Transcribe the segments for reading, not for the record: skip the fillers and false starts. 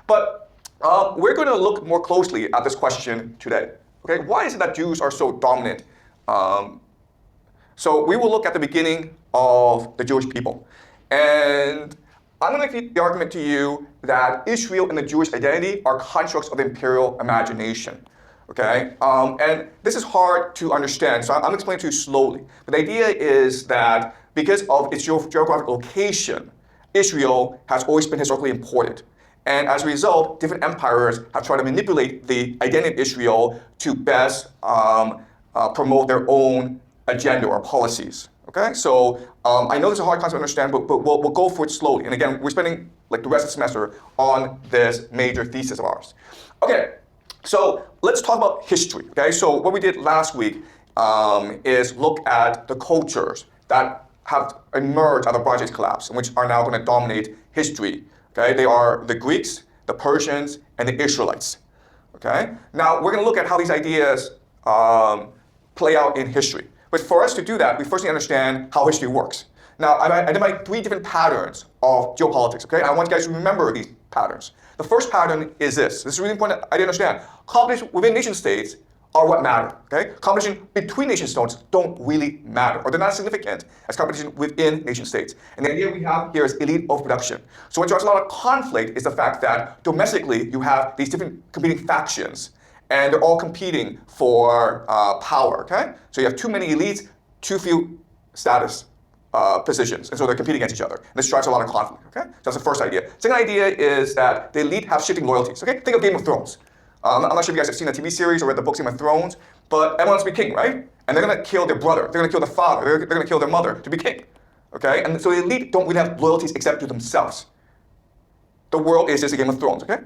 But we're going to look more closely at this question today. Okay, why is it that Jews are so dominant? So we will look at the beginning of the Jewish people. And I'm going to make the argument to you that Israel and the Jewish identity are constructs of the imperial imagination. Okay, and this is hard to understand, so I'm going to explain it to you slowly. But the idea is that because of its geographic location, Israel has always been historically important. And as a result, different empires have tried to manipulate the identity of Israel to best promote their own agenda or policies. Okay, so I know this is a hard concept to understand, but we'll go for it slowly. And again, we're spending like the rest of the semester on this major thesis of ours. Okay, so let's talk about history. Okay, so what we did last week is look at the cultures that have emerged out of Bacevich collapse, and which are now going to dominate history. Okay, they are the Greeks, the Persians, and the Israelites. Okay, now we're going to look at how these ideas play out in history. But for us to do that, we first need to understand how history works. Now, I identified 3 different patterns of geopolitics. Okay, I want you guys to remember these patterns. The first pattern is this. This is really important. I didn't understand. Competition within nation states are what matter. Okay, competition between nation states don't really matter, or they're not as significant as competition within nation states. And the idea we have here is elite overproduction. So what drives a lot of conflict is the fact that domestically you have these different competing factions, and they're all competing for power. Okay, so you have too many elites, too few status positions, and so they're competing against each other. And this drives a lot of conflict. Okay, so that's the first idea. Second idea is that the elite have shifting loyalties. Okay, think of Game of Thrones. I'm not sure if you guys have seen the TV series or read the books Game of Thrones, but everyone wants to be king, right? And they're going to kill their brother. They're going to kill their father. They're going to kill their mother to be king. Okay, and so the elite don't really have loyalties except to themselves. The world is just a Game of Thrones. Okay.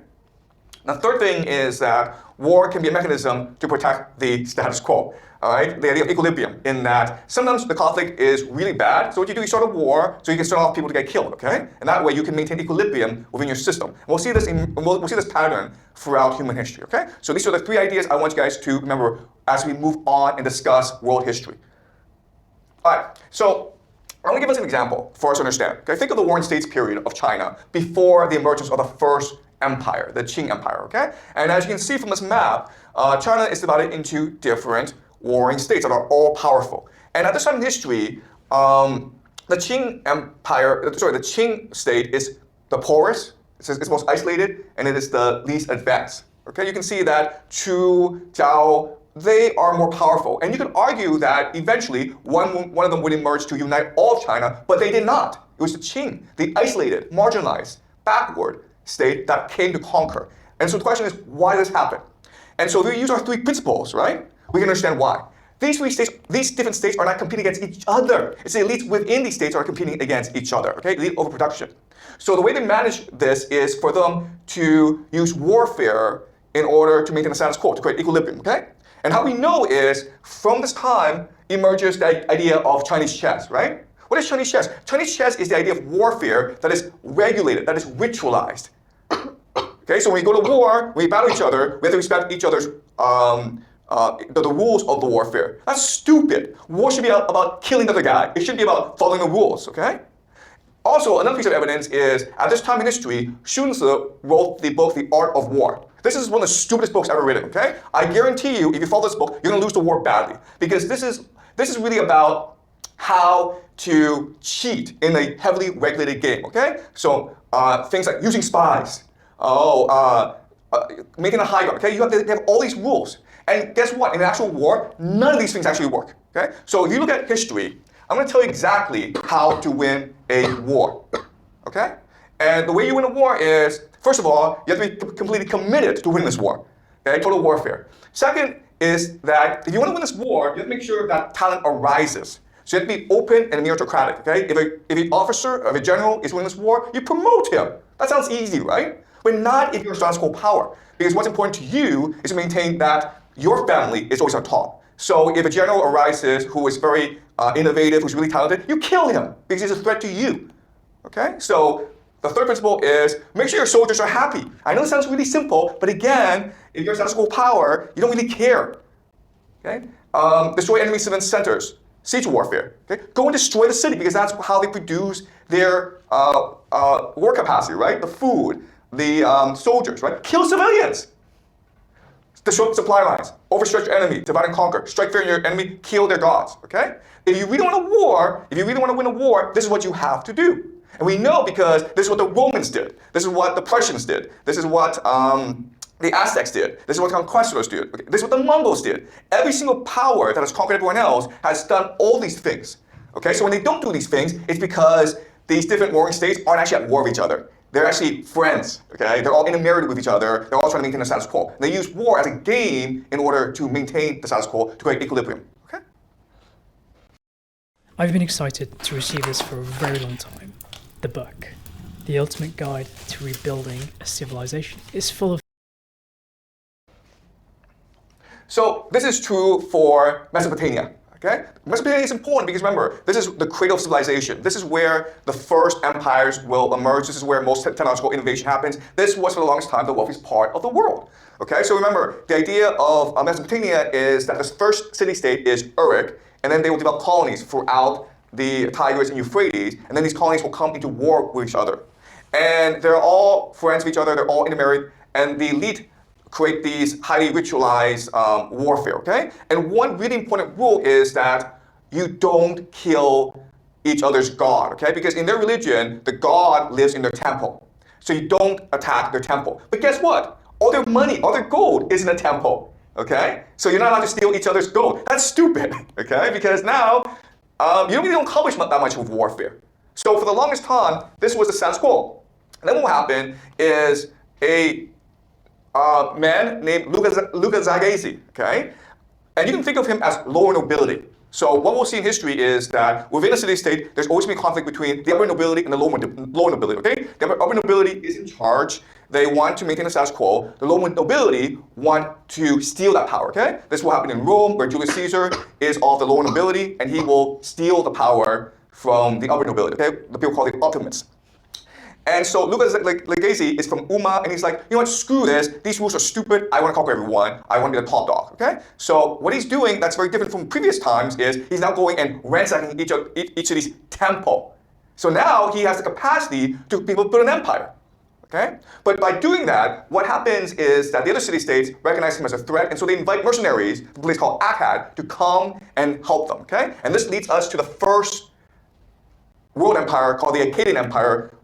Now, the third thing is that war can be a mechanism to protect the status quo. All right, the idea of equilibrium, in that sometimes the conflict is really bad. So what you do, you start a war so you can start off people to get killed. Okay, and that way you can maintain equilibrium within your system. And we'll see this we'll see this pattern throughout human history. Okay, so these are the 3 ideas I want you guys to remember as we move on and discuss world history. All right, so I'm going to give us an example for us to understand. Okay, think of the Warring States period of China before the emergence of the first empire, the Qing Empire. Okay, and as you can see from this map, China is divided into different warring states that are all powerful. And at this time in history, the Qing state is the poorest, it's most isolated, and it is the least advanced. Okay, you can see that Chu, Zhao, they are more powerful. And you can argue that eventually one of them would emerge to unite all of China, but they did not. It was the Qing, the isolated, marginalized, backward state that came to conquer. And so the question is, why did this happen? And so if we use our 3 principles, right, we can understand why. These different states are not competing against each other. It's the elites within these states are competing against each other, okay? Elite overproduction. So the way they manage this is for them to use warfare in order to maintain the status quo, to create equilibrium, okay? And how we know is, from this time emerges the idea of Chinese chess, right? What is Chinese chess? Chinese chess is the idea of warfare that is regulated, that is ritualized. Okay, so when we go to war, when we battle each other, we have to respect each other's the rules of the warfare. That's stupid. War should be about killing the other guy. It shouldn't be about following the rules, okay? Also, another piece of evidence is, at this time in history, Sjursen wrote the book, The Art of War. This is one of the stupidest books ever written, okay? I guarantee you, if you follow this book, you're gonna lose the war badly. Because this is really about how to cheat in a heavily regulated game, okay? So things like using spies, making a high ground, okay? You have all these rules. And guess what? In an actual war, none of these things actually work. Okay? So if you look at history, I'm going to tell you exactly how to win a war. Okay? And the way you win a war is, first of all, you have to be completely committed to winning this war. Okay? Total warfare. Second is that if you want to win this war, you have to make sure that talent arises. So you have to be open and meritocratic. Okay? If an officer, if a general is winning this war, you promote him. That sounds easy, right? But not if you're status quo power. Because what's important to you is to maintain that your family is always on top. So if a general arises who is very innovative, who's really talented, you kill him because he's a threat to you. Okay? So the third principle is make sure your soldiers are happy. I know it sounds really simple, but again, if you're status quo power, you don't really care. Okay? Destroy enemy civilian centers, siege warfare. Okay? Go and destroy the city because that's how they produce their war capacity, right? The food, the soldiers, right? Kill civilians. Disrupt supply lines, overstretch your enemy, divide and conquer, strike fear in your enemy, kill their gods, okay? If you really want a war, if you really want to win a war, this is what you have to do. And we know because this is what the Romans did. This is what the Prussians did. This is what the Aztecs did. This is what conquistadors did. Okay? This is what the Mongols did. Every single power that has conquered everyone else has done all these things, okay? So when they don't do these things, it's because these different warring states aren't actually at war with each other. They're actually friends, okay? They're all intermarried with each other. They're all trying to maintain the status quo. They use war as a game in order to maintain the status quo, to create equilibrium, okay? I've been excited to receive this for a very long time. The book, The Ultimate Guide to Rebuilding a Civilization, is full of... So this is true for Mesopotamia. Okay? Mesopotamia is important because remember, this is the cradle of civilization. This is where the first empires will emerge. This is where most technological innovation happens. This was for the longest time the wealthiest part of the world. Okay? So remember, the idea of Mesopotamia is that the first city-state is Uruk, and then they will develop colonies throughout the Tigris and Euphrates, and then these colonies will come into war with each other. And they're all friends with each other, they're all intermarried, and the elite create these highly ritualized warfare, okay? And one really important rule is that you don't kill each other's god, okay? Because in their religion, the god lives in their temple. So you don't attack their temple. But guess what? All their money, all their gold is in the temple, okay? So you're not allowed to steal each other's gold. That's stupid, okay? Because now, you really don't accomplish that much with warfare. So for the longest time, this was the status quo. And then what will happen is a man named Luca Zagazzi, okay? And you can think of him as lower nobility. So what we'll see in history is that within a city-state, there's always been conflict between the upper nobility and the lower nobility, okay? The upper nobility is in charge. They want to maintain the status quo. The lower nobility want to steal that power, okay? This will happen in Rome, where Julius Caesar is of the lower nobility, and he will steal the power from the upper nobility, okay? The people call it ultimates. And so Luca Zagazzi is from Umma, and he's like, you know what, screw this. These rules are stupid. I want to conquer everyone. I want to be the top dog, okay? So what he's doing that's very different from previous times is he's now going and ransacking each city's temple. So now he has the capacity to be able to build an empire, okay? But by doing that, what happens is that the other city-states recognize him as a threat, and so they invite mercenaries, a place called Akkad, to come and help them, okay? And this leads us to the first world empire called the Akkadian Empire,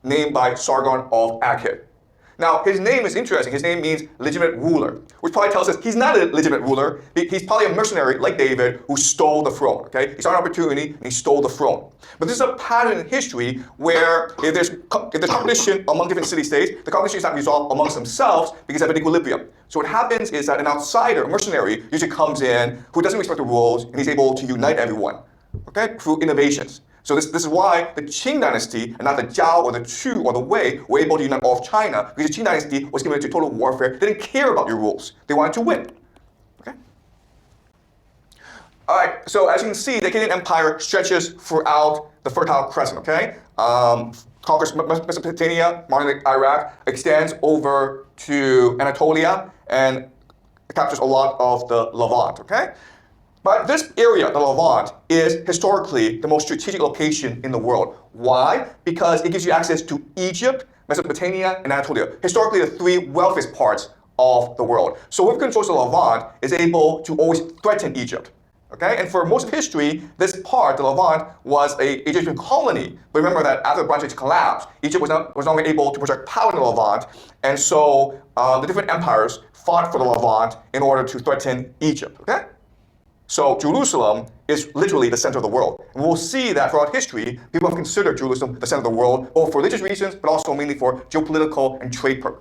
named by Sargon of Akkad. Now, his name is interesting. His name means legitimate ruler, which probably tells us he's not a legitimate ruler. He's probably a mercenary like David who stole the throne, okay? He saw an opportunity and he stole the throne. But this is a pattern in history where if there's competition among different city-states, the competition is not resolved amongst themselves because they have an equilibrium. So what happens is that an outsider, a mercenary, usually comes in who doesn't respect the rules, and he's able to unite everyone, okay, through innovations. So this is why the Qing dynasty, and not the Zhao or the Chu or the Wei, were able to unite all of China, because the Qing dynasty was given into total warfare. They didn't care about your rules. They wanted to win. Okay? All right, so as you can see, the Akkadian Empire stretches throughout the Fertile Crescent, okay? Conquers Mesopotamia, modern Iraq, extends over to Anatolia, and captures a lot of the Levant, okay? But this area, the Levant, is historically the most strategic location in the world. Why? Because it gives you access to Egypt, Mesopotamia, and Anatolia. Historically, the three wealthiest parts of the world. So whoever controls the Levant is able to always threaten Egypt. Okay? And for most of history, this part, the Levant, was an Egyptian colony. But remember that after the Bronze Age collapsed, Egypt was no longer able to project power in the Levant. And so the different empires fought for the Levant in order to threaten Egypt. Okay? So Jerusalem is literally the center of the world. And we'll see that throughout history, people have considered Jerusalem the center of the world, both for religious reasons, but also mainly for geopolitical and trade reasons.